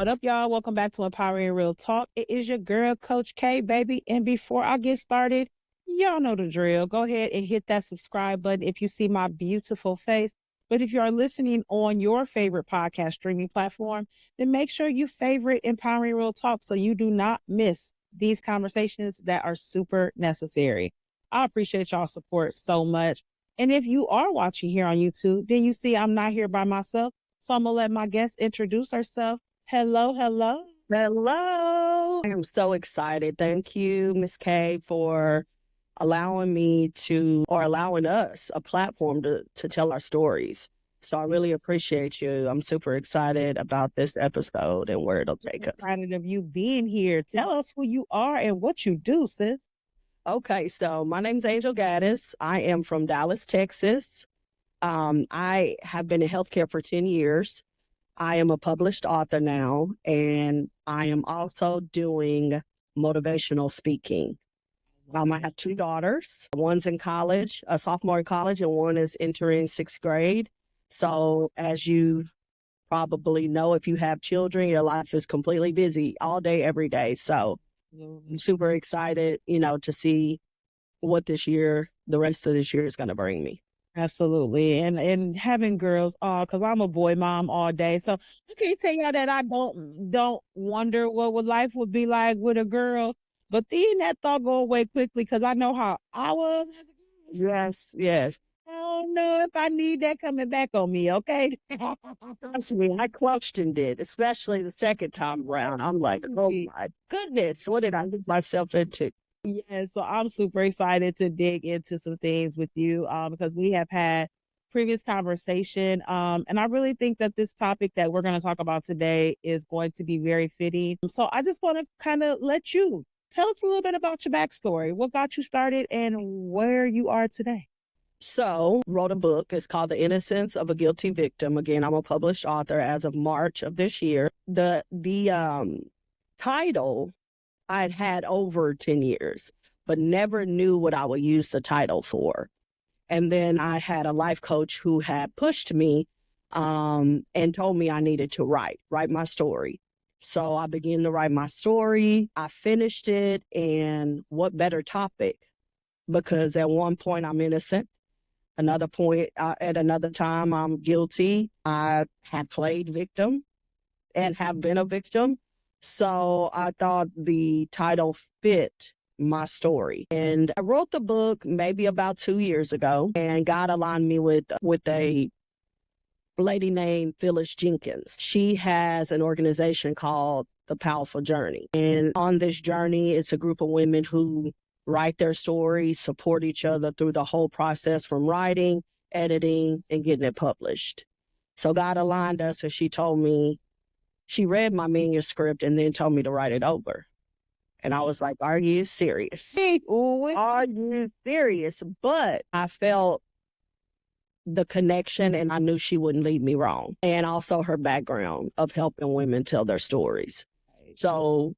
What up, y'all? Welcome back to Empowering Real Talk. It is your girl, Coach K, baby. And before I get started, y'all know the drill. Go ahead and hit that subscribe button if you see my beautiful face. But if you are listening on your favorite podcast streaming platform, then make sure you favorite Empowering Real Talk so you do not miss these conversations that are super necessary. I appreciate y'all support so much. And if you are watching here on YouTube, then you see I'm not here by myself. So I'm going to let my guest introduce herself. Hello, hello. Hello. I am so excited. Thank you, Miss K, for allowing us a platform to tell our stories. So I really appreciate you. I'm super excited about this episode and where it'll take us. Excited of you being here. Tell us who you are and what you do, sis. Okay, so my name's Angel Gaddis. I am from Dallas, Texas. I have been in healthcare for 10 years. I am a published author now, and I am also doing motivational speaking. I have two daughters. One's in college, a sophomore in college, and one is entering sixth grade. So as you probably know, if you have children, your life is completely busy all day, every day. So I'm super excited, to see what the rest of this year is going to bring me. Absolutely. And having girls, because I'm a boy mom all day. So I can't tell y'all that I don't wonder what life would be like with a girl. But then that thought go away quickly because I know how I was. Yes, yes. I don't know if I need that coming back on me, okay? Trust me, I questioned it, especially the second time around. I'm like, oh my goodness, what did I get myself into? Yeah, so I'm super excited to dig into some things with you because we have had previous conversation. And I really think that this topic that we're going to talk about today is going to be very fitting. So I just want to kind of let you tell us a little bit about your backstory, what got you started and where you are today. So, wrote a book. It's called The Innocence of a Guilty Victim. Again, I'm a published author as of March of this year. The title I'd had over 10 years, but never knew what I would use the title for. And then I had a life coach who had pushed me and told me I needed to write my story. So I began to write my story. I finished it, and what better topic? Because at one point I'm innocent. Another point, at another time, I'm guilty. I have played victim and have been a victim. So I thought the title fit my story. And I wrote the book maybe about 2 years ago, and God aligned me with a lady named Phyllis Jenkins. She has an organization called The Powerful Journey. And on this journey, it's a group of women who write their stories, support each other through the whole process from writing, editing, and getting it published. So God aligned us, and she read my manuscript and then told me to write it over. And I was like, are you serious? Are you serious? But I felt the connection, and I knew she wouldn't lead me wrong. And also her background of helping women tell their stories. So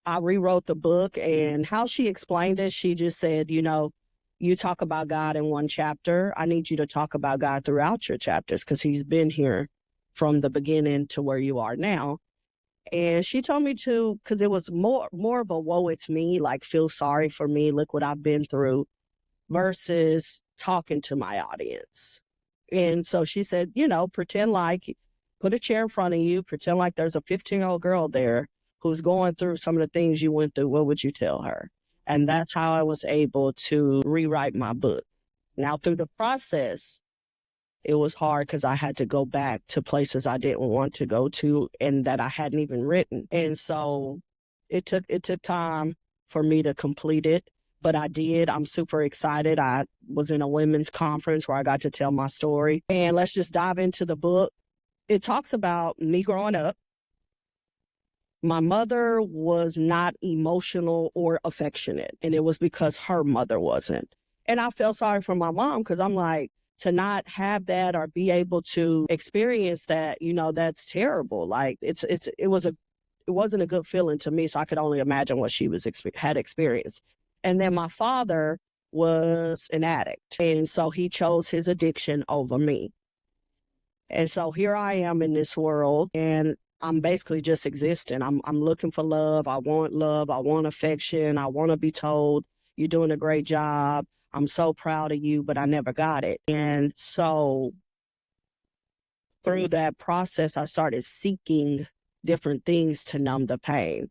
I rewrote the book, and how she explained it, she just said, you talk about God in one chapter. I need you to talk about God throughout your chapters because he's been here from the beginning to where you are now. And she told me to, because it was more of a woe it's me, like feel sorry for me, look what I've been through, versus talking to my audience. And so she said, pretend like, put a chair in front of you, pretend like there's a 15-year-old girl there who's going through some of the things you went through. What would you tell her? And that's how I was able to rewrite my book. Now, through the process, it was hard because I had to go back to places I didn't want to go to and that I hadn't even written. And so it took time for me to complete it, but I did. I'm super excited. I was in a women's conference where I got to tell my story. And let's just dive into the book. It talks about me growing up. My mother was not emotional or affectionate, and it was because her mother wasn't. And I felt sorry for my mom because I'm like, to not have that or be able to experience that, that's terrible. Like it wasn't a good feeling to me. So I could only imagine what she had experienced. And then my father was an addict. And so he chose his addiction over me. And so here I am in this world, and I'm basically just existing. I'm looking for love. I want affection. I want to be told you're doing a great job. I'm so proud of you, but I never got it. And so through that process, I started seeking different things to numb the pain.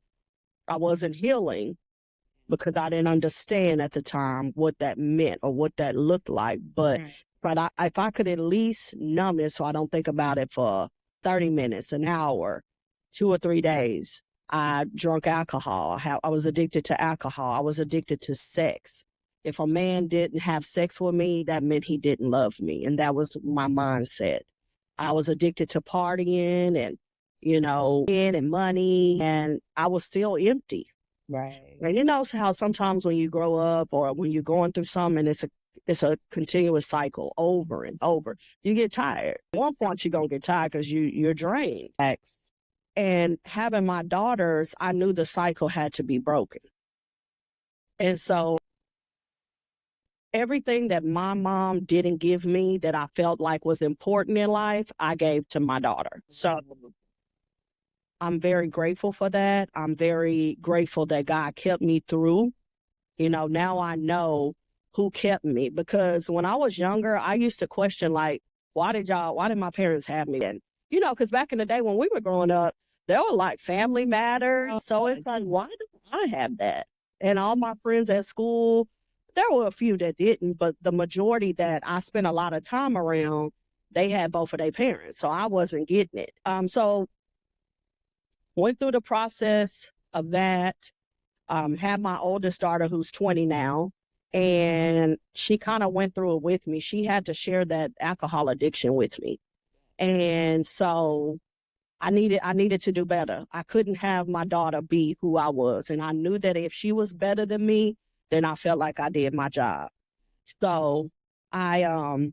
I wasn't healing because I didn't understand at the time what that meant or what that looked like. But if I could at least numb it so I don't think about it for 30 minutes, an hour, 2 or 3 days. I drank alcohol. I was addicted to alcohol. I was addicted to sex. If a man didn't have sex with me, that meant he didn't love me. And that was my mindset. I was addicted to partying and money, and I was still empty. Right. And you know how sometimes when you grow up or when you're going through something, it's a continuous cycle over and over. You get tired. At one point, you're gonna get tired because you're drained. X. And having my daughters, I knew the cycle had to be broken. And so everything that my mom didn't give me that I felt like was important in life, I gave to my daughter. So I'm very grateful for that. I'm very grateful that God kept me through. Now I know who kept me, because when I was younger, I used to question, like, why did my parents have me? And, because back in the day when we were growing up, there were like family matters. So it's like, why do I have that? And all my friends at school, there were a few that didn't, but the majority that I spent a lot of time around, they had both of their parents. So I wasn't getting it. So went through the process of that. Have my oldest daughter who's 20 now, and she kind of went through it with me. She had to share that alcohol addiction with me. And so I needed to do better. I couldn't have my daughter be who I was. And I knew that if she was better than me, then I felt like I did my job. So I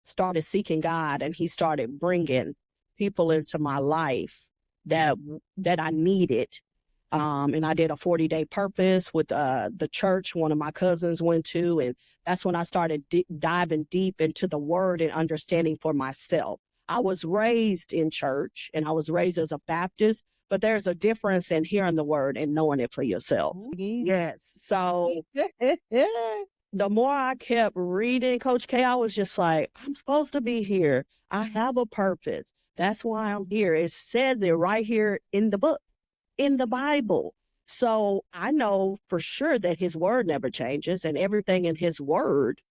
started seeking God, and he started bringing people into my life that I needed. And I did a 40-day purpose with the church one of my cousins went to. And that's when I started diving deep into the word and understanding for myself. I was raised in church, and I was raised as a Baptist, but there's a difference in hearing the word and knowing it for yourself. Yes. So the more I kept reading, Coach K, I was just like, I'm supposed to be here. I have a purpose. That's why I'm here. It says it right here in the book, in the Bible. So I know for sure that his word never changes, and everything in his word,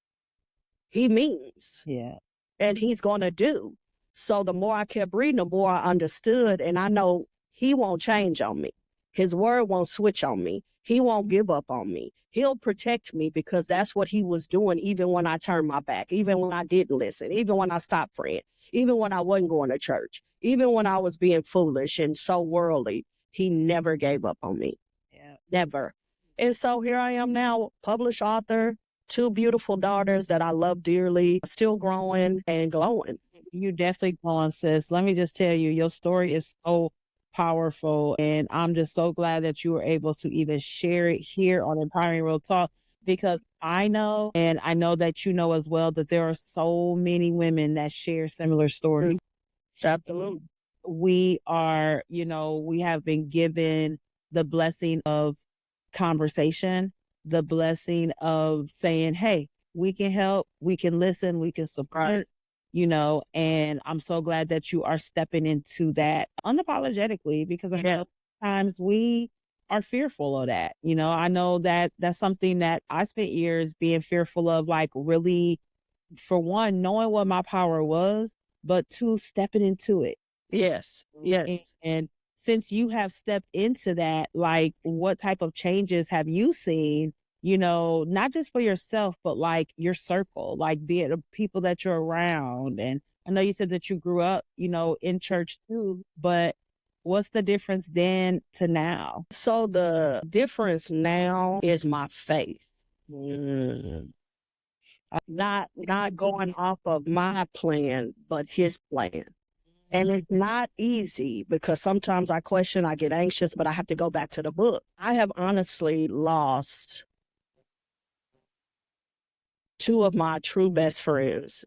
he means. Yeah. And he's going to do. So the more I kept reading, the more I understood. And I know he won't change on me. His word won't switch on me. He won't give up on me. He'll protect me, because that's what he was doing even when I turned my back, even when I didn't listen, even when I stopped praying, even when I wasn't going to church, even when I was being foolish and so worldly. He never gave up on me. Yeah. Never. And so here I am now, published author, 2 beautiful daughters that I love dearly, still growing and glowing. You definitely going, sis. Let me just tell you, your story is so powerful. And I'm just so glad that you were able to even share it here on Empowering Real Talk, because I know, and I know that you know as well, that there are so many women that share similar stories. Absolutely. We have been given the blessing of conversation, the blessing of saying, hey, we can help, we can listen, we can support, and I'm so glad that you are stepping into that unapologetically, because I know sometimes we are fearful of that. I know that that's something that I spent years being fearful of, like, really, for one, knowing what my power was, but two, stepping into it. Yes. Yes. And since you have stepped into that, like, what type of changes have you seen, not just for yourself, but like your circle, like be it the people that you're around? And I know you said that you grew up, in church too, but what's the difference then to now? So the difference now is my faith. Not going off of my plan, but his plan. And it's not easy, because sometimes I question, I get anxious, but I have to go back to the book. I have honestly lost 2 of my true best friends.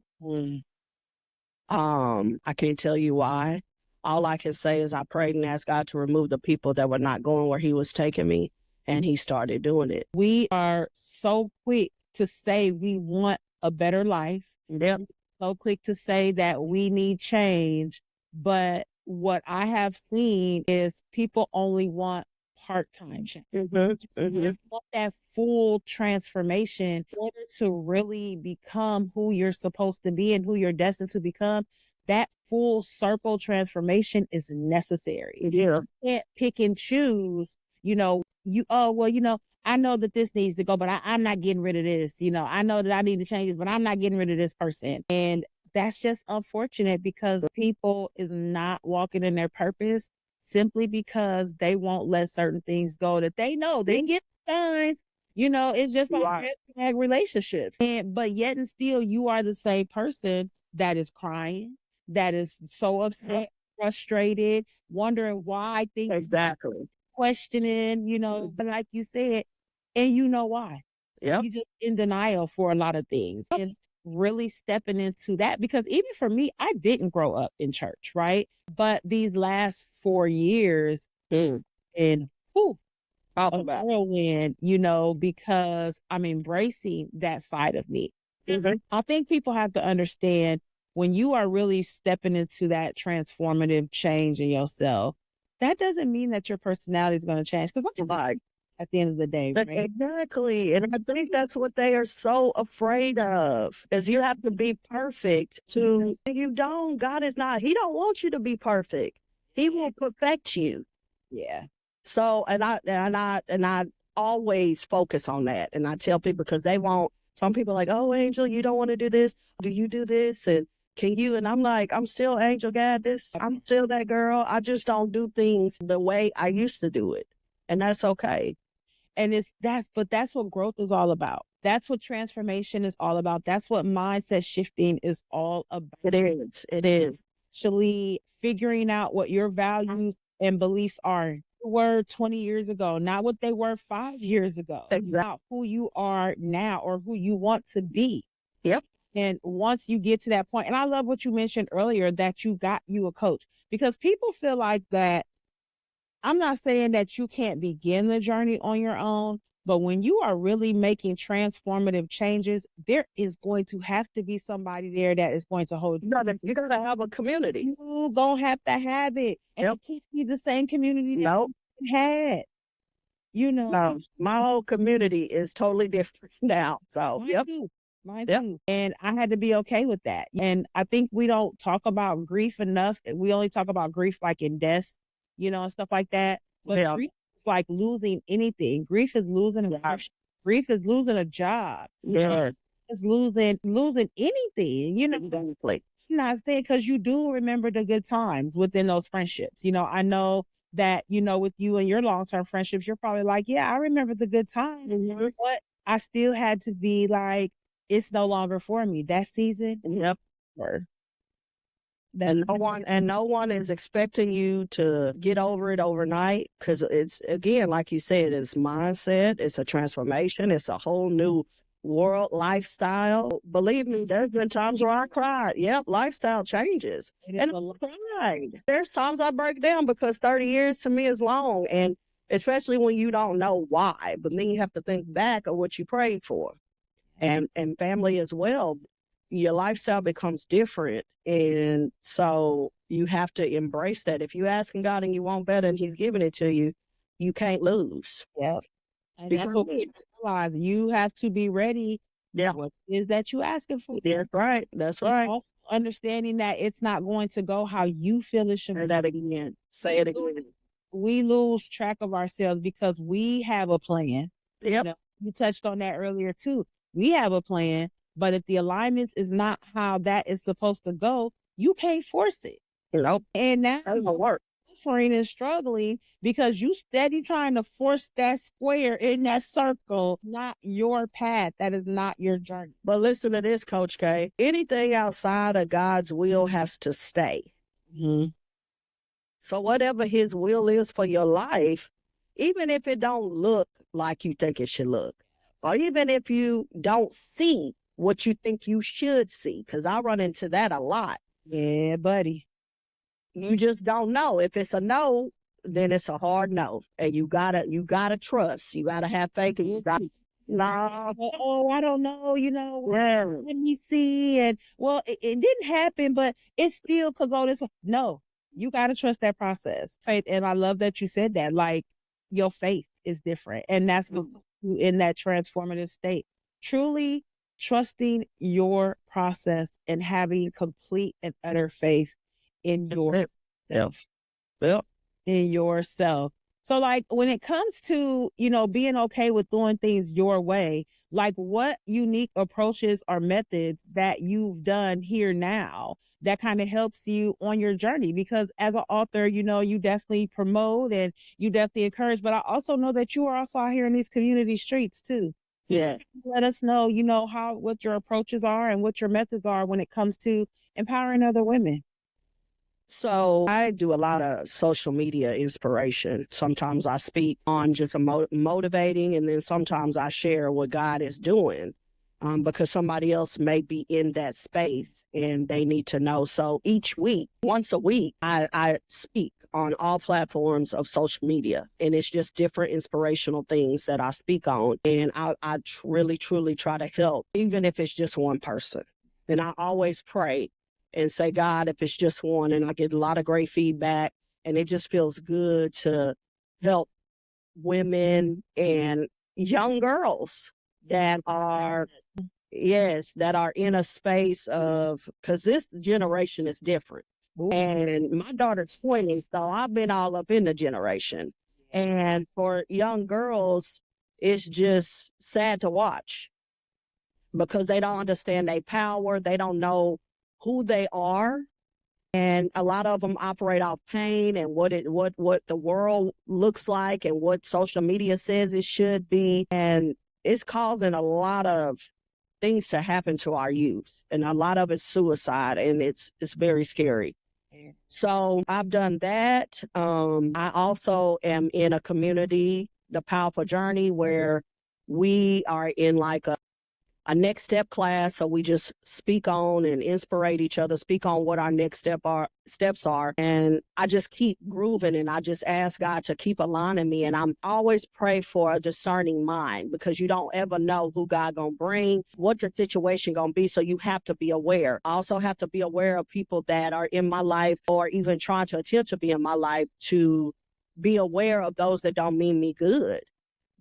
I can't tell you why. All I can say is I prayed and asked God to remove the people that were not going where he was taking me, and he started doing it. We are so quick to say we want a better life. Yep. So quick to say that we need change. But what I have seen is people only want part-time change. They want that full transformation in order to really become who you're supposed to be and who you're destined to become. That full circle transformation is necessary. Yeah. You can't pick and choose, oh, well, I know that this needs to go, but I'm not getting rid of this. I know that I need to change this, but I'm not getting rid of this person. And that's just unfortunate because people is not walking in their purpose simply because they won't let certain things go that they know they get signs. It's just like red flag relationships. But yet and still you are the same person that is crying, that is so upset, frustrated, wondering why things Exactly. questioning, but like you said, and you know why. Yep. You just in denial for a lot of things and really stepping into that because even for me, I didn't grow up in church, right? But these last 4 years and whew, Talk a about whirlwind, because I'm embracing that side of me. it. I think people have to understand when you are really stepping into that transformative change in yourself, that doesn't mean that your personality is going to change. Because Right. at the end of the day, right? Exactly. And I think that's what they are so afraid of is you have to be perfect to you don't. God is not, he don't want you to be perfect. He will perfect you. Yeah. So and I always focus on that. And I tell people because they won't some people are like, oh Angel, you don't want to do this. Do you do this? And can you? And I'm like, I'm still Angel Gaddis. I'm still that girl. I just don't do things the way I used to do it. And that's okay. And that's what growth is all about. That's what transformation is all about. That's what mindset shifting is all about. It is. It is. Actually figuring out what your values and beliefs are. You were 20 years ago, not what they were 5 years ago. Exactly. Not who you are now or who you want to be. Yep. And once you get to that point, and I love what you mentioned earlier that you got you a coach because people feel like that. I'm not saying that you can't begin the journey on your own, but when you are really making transformative changes, there is going to have to be somebody there that is going to hold You gotta have a community. you. Gonna have to have it, and Yep. it can't be the same community that Nope. you had. No. My whole community is totally different now. So Mine yep. too. Mine Yep. too. And I had to be okay with that. And I think we don't talk about grief enough. We only talk about grief like in death, and stuff like that. But Yeah. grief is like losing anything. Grief is losing a friendship. Grief is losing a job. Yeah. It's losing anything. Exactly. I'm not saying because you do remember the good times within those friendships. I know that, with you and your long-term friendships, you're probably like, yeah, I remember the good times, but I still had to be like, it's no longer for me. That season, Yep. or And no one is expecting you to get over it overnight because it's again, like you said, it's mindset, it's a transformation, it's a whole new world lifestyle. Believe me, there's been times where I cried. Yep, lifestyle changes. And I cried. There's times I break down because 30 years to me is long. And especially when you don't know why. But then you have to think back of what you prayed for. And family as well, your lifestyle becomes different. And so you have to embrace that. If you asking God and you want better and he's giving it to you, you can't lose. yeah. And that's what we realize. You have to be ready. Yeah. What it is that you asking for? That's right. That's And right. also understanding that it's not going to go how you feel it should Say be. that again. Say it again. We lose track of ourselves because we have a plan. Yep. You touched on that earlier too. We have a plan, but if the alignment is not how that is supposed to go, you can't force it. Nope. And now That doesn't work. suffering and struggling because you steady trying to force that square in that circle, not your path. That is not your journey. But listen to this, Coach K. Anything outside of God's will has to stay. Mm-hmm. So whatever his will is for your life, even if it don't look like you think it should look, or even if you don't see what you think you should see, because I run into that a lot. Yeah, buddy. you just don't know. If it's a no, then it's a hard no. And you gotta trust. You gotta have faith and you gotta no. Oh, I don't know, Yeah. let me see. And well, it didn't happen, but it still could go this way. No, you got to trust that process. Faith. And I love that you said that. Like your faith is different. And that's what puts you in that transformative state. Truly trusting your process and having complete and utter faith in yourself. Well, In yourself. So like when it comes to, being okay with doing things your way, like what unique approaches or methods that you've done here now that kind of helps you on your journey? Because as an author, you definitely promote and you definitely encourage, but I also know that you are also out here in these community streets too. So yeah. let us know, what your approaches are and what your methods are when it comes to empowering other women. So I do a lot of social media inspiration. Sometimes I speak on just motivating, and then sometimes I share what God is doing because somebody else may be in that space and they need to know. So each week, once a week, I speak on all platforms of social media, and it's just different inspirational things that I speak on. And I really, truly try to help, even if it's just one person. And I always pray and say, God, if it's just one, and I get a lot of great feedback, and it just feels good to help women and young girls that are, yes, that are in a space of, because this generation is different. And my daughter's 20, so I've been all up in the generation. And for young girls, it's just sad to watch because they don't understand their power. They don't know who they are. And a lot of them operate off pain and what the world looks like and what social media says it should be. And it's causing a lot of things to happen to our youth. And a lot of it's suicide, and it's very scary. So I've done that. I also am in a community, the Powerful Journey, where we are in like a next step class. So we just speak on and inspirate each other, speak on what our next steps are. And I just keep grooving, and I just ask God to keep aligning me. And I'm always pray for a discerning mind, because you don't ever know who God gonna bring, what your situation gonna be. So you have to be aware. I also have to be aware of people that are in my life or even trying to attempt to be in my life, to be aware of those that don't mean me good.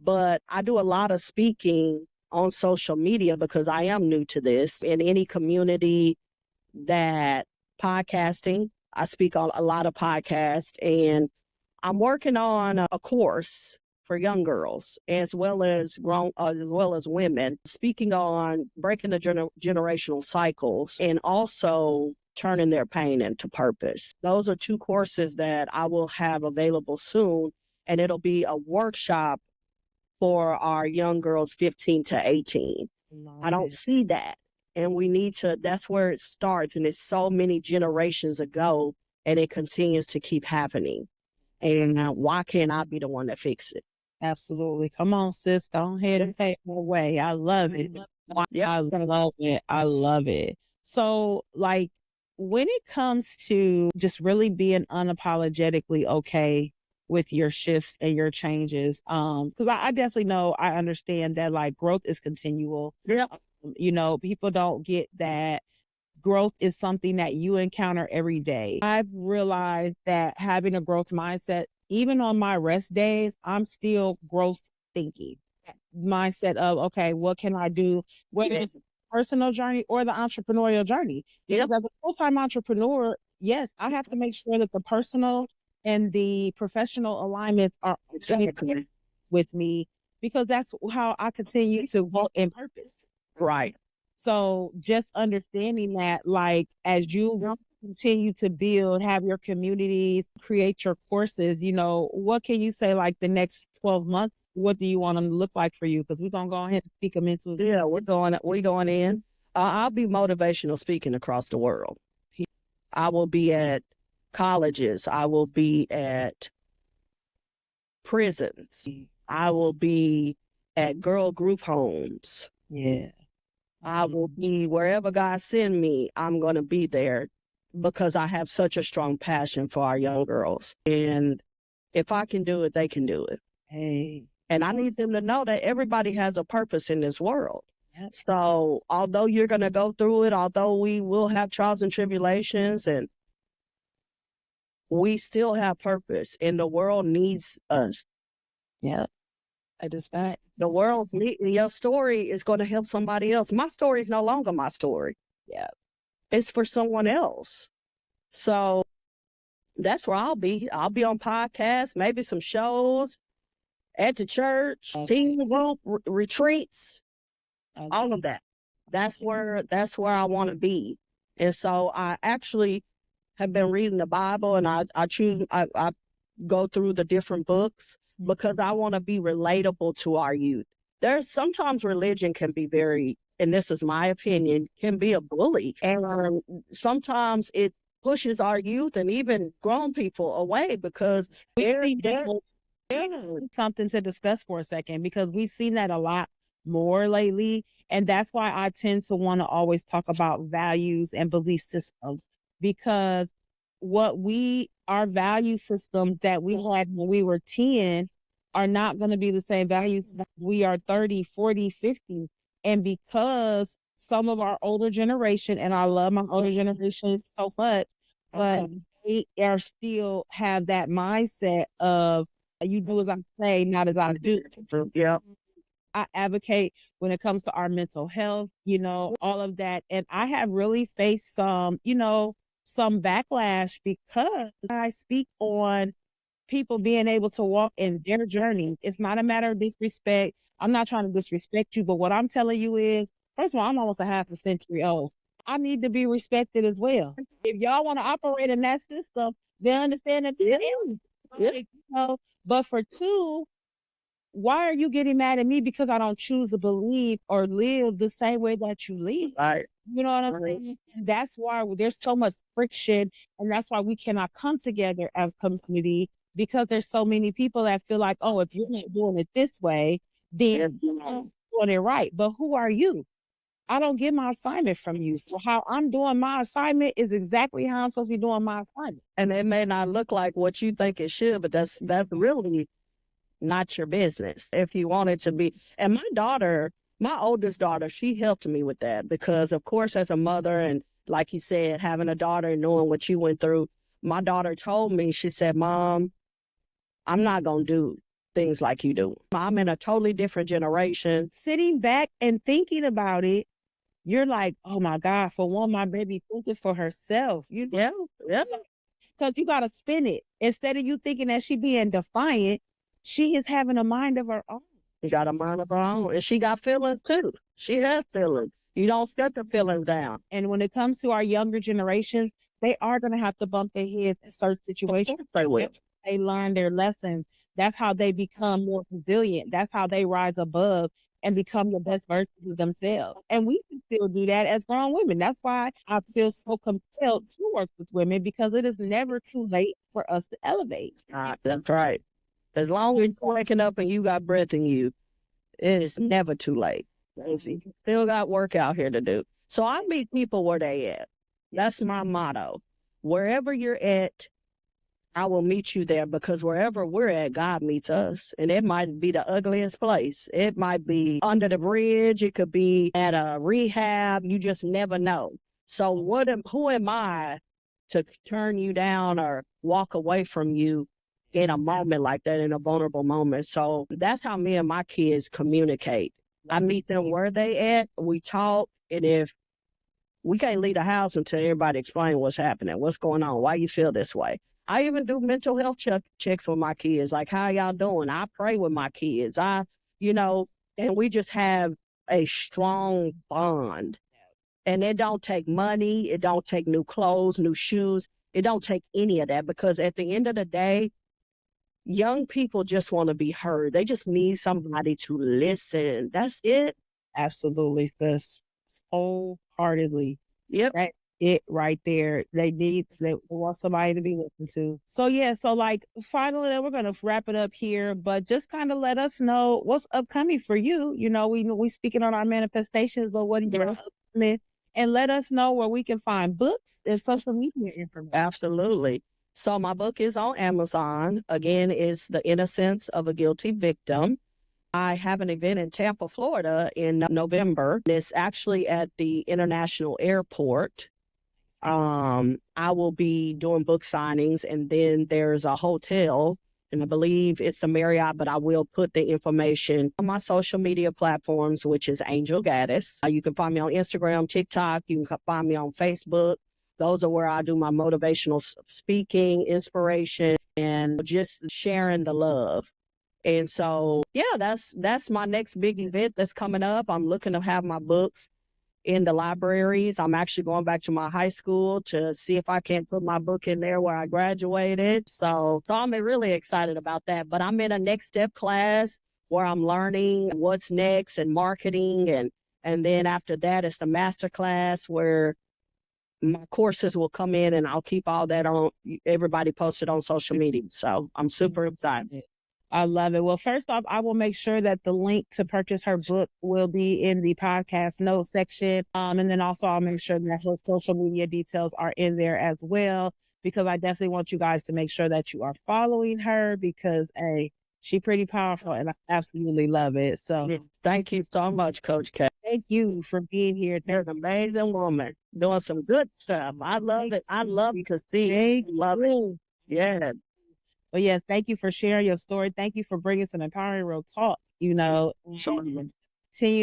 But I do a lot of speaking on social media because I am new to this. In any community that podcasting, I speak on a lot of podcasts, and I'm working on a course for young girls as well as women, speaking on breaking the generational cycles and also turning their pain into purpose. Those are two courses that I will have available soon, and it'll be a workshop for our young girls 15 to 18. I don't see that. And we need to, that's where it starts. And it's so many generations ago, and it continues to keep happening. And why can't I be the one that fix it? Absolutely. Come on, sis. Go ahead and pay my way. I love it. Yep. I love it. I love it. So, like, when it comes to just really being unapologetically okay with your shifts and your changes, because I definitely know, I understand that like growth is continual. Yep. People don't get that growth is something that you encounter every day. I've realized that having a growth mindset, even on my rest days, I'm still growth thinking. Mindset of, okay, what can I do? Whether it's a personal journey or the entrepreneurial journey. Yep. Because as a full-time entrepreneur, yes, I have to make sure that the personal and the professional alignments are Exactly. with me, because that's how I continue to walk in purpose. Right. So just understanding that, like, as you continue to build, have your communities, create your courses, what can you say, like the next 12 months? What do you want them to look like for you? Because we're going to go ahead and speak them into it. Yeah, we're going in. I'll be motivational speaking across the world. I will be at colleges. I will be at prisons. I will be at girl group homes. Yeah. I will be wherever God send me. I'm going to be there because I have such a strong passion for our young girls. And if I can do it, they can do it. Hey. And I need them to know that everybody has a purpose in this world. Yep. So although you're going to go through it, although we will have trials and tribulations, and we still have purpose, and the world needs us. Yeah, that is fact. The world, your story is going to help somebody else. My story is no longer my story. Yeah. It's for someone else. So that's where I'll be. I'll be on podcasts, maybe some shows, at the church, teen group, retreats, all of that. That's where I want to be. And so I actually have been reading the Bible, and I go through the different books because I want to be relatable to our youth. There's sometimes religion can be very, and this is my opinion, can be a bully. And sometimes it pushes our youth and even grown people away because they're something to discuss for a second, because we've seen that a lot more lately. And that's why I tend to want to always talk about values and belief systems, because our value systems that we had when we were 10 are not going to be the same values that we are 30, 40, 50. And because some of our older generation, and I love my older generation so much, but they are still have that mindset of you do as I say, not as I do. Yeah. I advocate when it comes to our mental health, all of that. And I have really faced some backlash because I speak on people being able to walk in their journey. It's not a matter of disrespect. I'm not trying to disrespect you, but what I'm telling you is, first of all, I'm almost a half a century old. I need to be respected as well. If y'all want to operate in that system, then understand that. But for two, why are you getting mad at me because I don't choose to believe or live the same way that you live? Right. You know what I'm saying? And that's why there's so much friction, and that's why we cannot come together as community, because there's so many people that feel like, oh, if you're not doing it this way, then you're not doing it right. But who are you? I don't get my assignment from you. So how I'm doing my assignment is exactly how I'm supposed to be doing my assignment. And it may not look like what you think it should, but that's really not your business if you want it to be. And my oldest daughter, she helped me with that because, of course, as a mother, and like you said, having a daughter and knowing what you went through, my daughter told me, she said, Mom, I'm not going to do things like you do. I'm in a totally different generation. Sitting back and thinking about it, you're like, oh my God, for one, my baby thinking for herself. Yeah. Because you got to spin it. Instead of you thinking that she being defiant, she is having a mind of her own. She got a mind of her own. And she got feelings too. She has feelings. You don't shut the feelings down. And when it comes to our younger generations, they are going to have to bump their heads in certain situations. They will. They learn their lessons. That's how they become more resilient. That's how they rise above and become the best version of themselves. And we can still do that as grown women. That's why I feel so compelled to work with women, because it is never too late for us to elevate. That's right. As long as you're waking up and you got breath in you, it is never too late. Still got work out here to do. So I meet people where they at. That's my motto. Wherever you're at, I will meet you there, because wherever we're at, God meets us. And it might be the ugliest place. It might be under the bridge. It could be at a rehab. You just never know. So who am I to turn you down or walk away from you in a moment like that, in a vulnerable moment? So that's how me and my kids communicate. I meet them where they at. We talk. And if we can't leave the house until everybody explains what's happening, what's going on, why you feel this way. I even do mental health checks with my kids, like, how y'all doing? I pray with my kids. And we just have a strong bond. And it don't take money. It don't take new clothes, new shoes. It don't take any of that, because at the end of the day, young people just want to be heard. They just need somebody to listen. That's it. Absolutely, sis. Wholeheartedly. Yep. That's it right there. They want somebody to be listened to. So yeah, finally, then we're gonna wrap it up here, but just kind of let us know what's upcoming for you. We speaking on our manifestations, but what are you upcoming, and let us know where we can find books and social media information. Absolutely. So my book is on Amazon. Again, it's The Innocence of a Guilty Victim. I have an event in Tampa, Florida in November. It's actually at the International Airport. I will be doing book signings, and then there's a hotel, and I believe it's the Marriott, but I will put the information on my social media platforms, which is Angel Gaddis. You can find me on Instagram, TikTok. You can find me on Facebook. Those are where I do my motivational speaking, inspiration, and just sharing the love. And so, yeah, that's my next big event that's coming up. I'm looking to have my books in the libraries. I'm actually going back to my high school to see if I can put my book in there where I graduated. So I'm really excited about that. But I'm in a next step class where I'm learning what's next and marketing, and then after that it's the master class where my courses will come in, and I'll keep all that on everybody posted on social media. So I'm super excited. I love it. Well, first off, I will make sure that the link to purchase her book will be in the podcast notes section. And then also I'll make sure that her social media details are in there as well, because I definitely want you guys to make sure that you are following her, because she's pretty powerful and I absolutely love it. So thank you so much, Coach K. Thank you for being here. You're an amazing woman doing some good stuff. I love it. I love to see it. Love it. Yeah. But yes, thank you for sharing your story. Thank you for bringing some empowering real talk, continue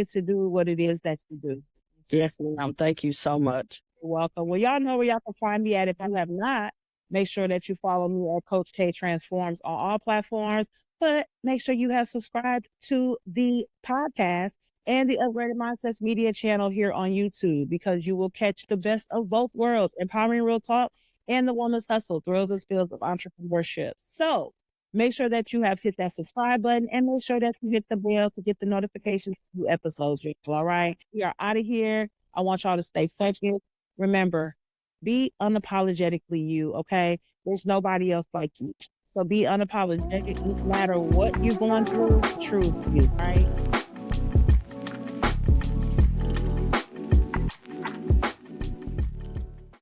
to do what it is that you do. Yes, ma'am. Thank you so much. You're welcome. Well, y'all know where y'all can find me at. If you have not, make sure that you follow me at Coach K Transforms on all platforms, but make sure you have subscribed to the podcast and the Upgraded Mindsets Media channel here on YouTube, because you will catch the best of both worlds, empowering real talk and the woman's hustle, thrills and spills of entrepreneurship. So make sure that you have hit that subscribe button, and make sure that you hit the bell to get the notifications for new episodes. All right. We are out of here. I want y'all to stay focused. Remember, be unapologetically you. Okay. There's nobody else like you. So be unapologetic no matter what you're going through. True you. Right.